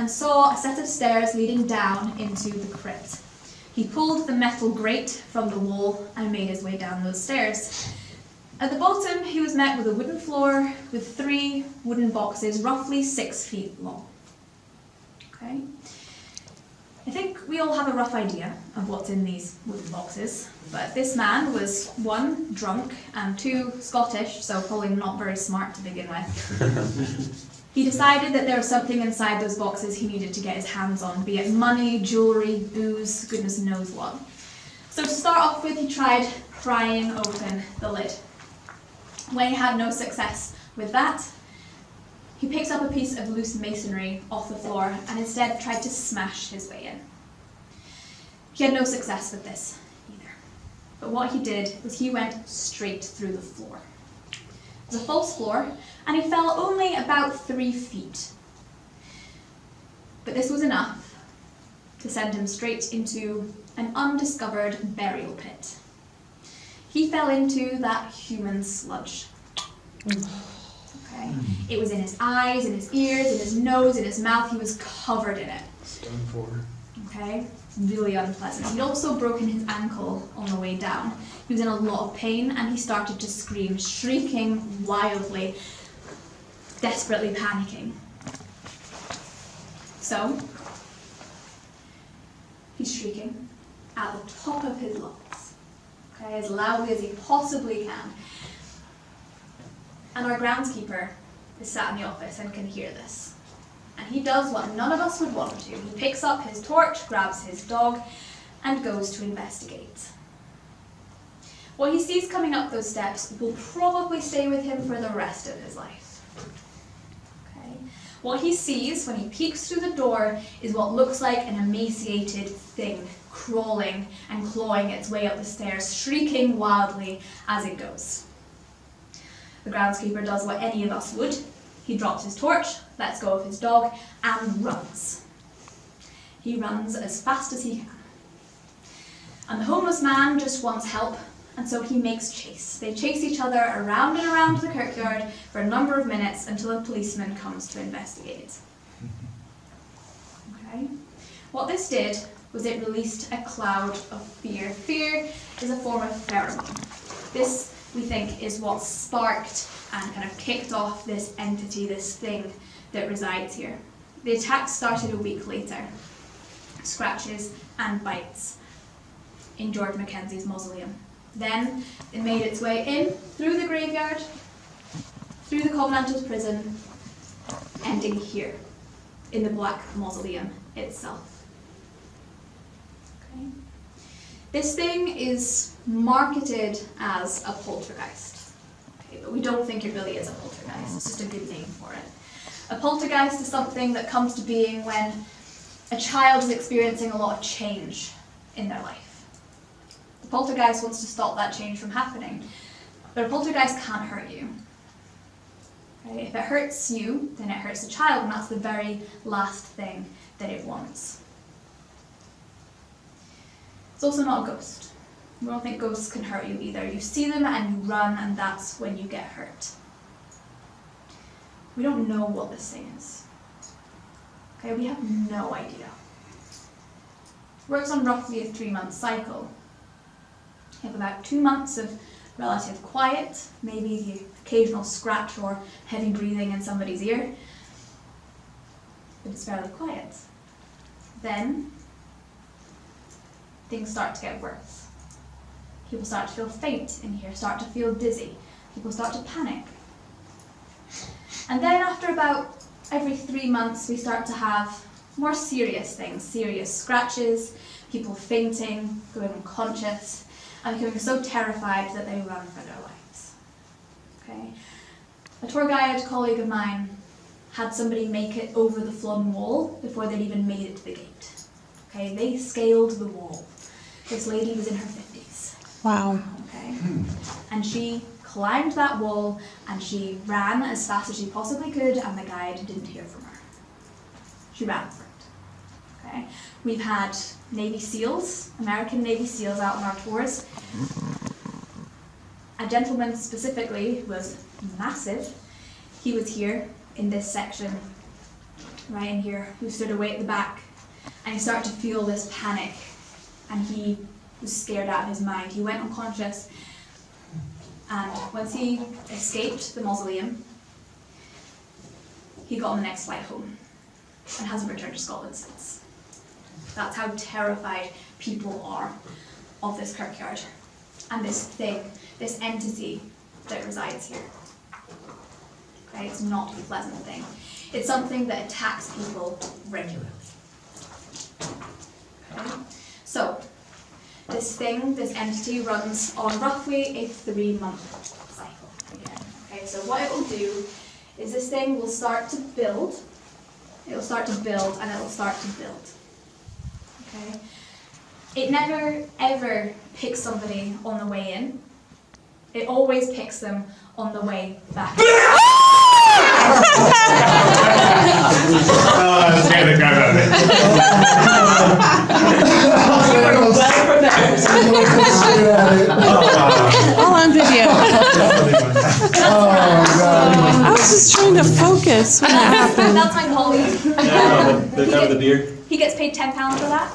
and saw a set of stairs leading down into the crypt. He pulled the metal grate from the wall and made his way down those stairs. At the bottom, he was met with a wooden floor with 3 wooden boxes roughly 6 feet long. Okay. I think we all have a rough idea of what's in these wooden boxes, but this man was 1, drunk, and 2, Scottish, so probably not very smart to begin with. He decided that there was something inside those boxes he needed to get his hands on, be it money, jewellery, booze, goodness knows what. So to start off with, he tried prying open the lid. When he had no success with that, he picked up a piece of loose masonry off the floor and instead tried to smash his way in. He had no success with this either. But what he did was he went straight through the floor. It was a false floor, and he fell only about 3 feet. But this was enough to send him straight into an undiscovered burial pit. He fell into that human sludge. Okay. It was in his eyes, in his ears, in his nose, in his mouth. He was covered in it. It's done for. Okay. Really unpleasant. He'd also broken his ankle on the way down. He was in a lot of pain and he started to scream, shrieking wildly, desperately panicking. So, he's shrieking at the top of his lungs, okay, as loudly as he possibly can. And our groundskeeper is sat in the office and can hear this. And he does what none of us would want to. He picks up his torch, grabs his dog, and goes to investigate. What he sees coming up those steps will probably stay with him for the rest of his life. Okay. What he sees when he peeks through the door is what looks like an emaciated thing crawling and clawing its way up the stairs, shrieking wildly as it goes. The groundskeeper does what any of us would. He drops his torch, lets go of his dog, and runs. He runs as fast as he can. And the homeless man just wants help, and so he makes chase. They chase each other around and around the kirkyard for a number of minutes until a policeman comes to investigate. Okay. What this did was it released a cloud of fear. Fear is a form of pheromone. This, we think, is what sparked and kind of kicked off this entity, this thing that resides here. The attack started a week later. Scratches and bites in George Mackenzie's mausoleum. Then it made its way in through the graveyard, through the Covenanters prison, ending here in the Black Mausoleum itself. Okay. This thing is marketed as a poltergeist. But we don't think it really is a poltergeist. It's just a good name for it. A poltergeist is something that comes to being when a child is experiencing a lot of change in their life. The poltergeist wants to stop that change from happening, but a poltergeist can't hurt you. Okay? If it hurts you, then it hurts the child, and that's the very last thing that it wants. It's also not a ghost. We don't think ghosts can hurt you either. You see them and you run, and that's when you get hurt. We don't know what this thing is. Okay, we have no idea. It works on roughly a 3-month cycle. You have about 2 months of relative quiet, maybe the occasional scratch or heavy breathing in somebody's ear, but it's fairly quiet. Then things start to get worse. People start to feel faint in here, start to feel dizzy. People start to panic. And then after about every 3 months, we start to have more serious things, serious scratches, people fainting, going unconscious, and becoming so terrified that they run for their lives. Okay? A tour guide colleague of mine had somebody make it over the Flodden Wall before they'd even made it to the gate. Okay? They scaled the wall. This lady was in her 50s. Wow. Okay. And she climbed that wall and she ran as fast as she possibly could, and the guide didn't hear from her. She ran for it. Okay. We've had Navy SEALs, American Navy SEALs out on our tours. A gentleman specifically was massive. He was here in this section right in here, who stood away at the back, and he started to feel this panic, and he was scared out of his mind. He went unconscious, and once he escaped the mausoleum, he got on the next flight home and hasn't returned to Scotland since. That's how terrified people are of this kirkyard and this thing, this entity that resides here. Okay, it's not a pleasant thing. It's something that attacks people regularly. Okay? So, this thing, this entity runs on roughly a 3-month cycle. Okay, so what it will do is this thing will start to build. It'll start to build and it'll start to build. Okay? It never ever picks somebody on the way in. It always picks them on the way back. That scared the crap out of me. All on video. I was just trying to focus when that happened. That's my colleague. Yeah, the guy with the beard. He gets paid £10 for that.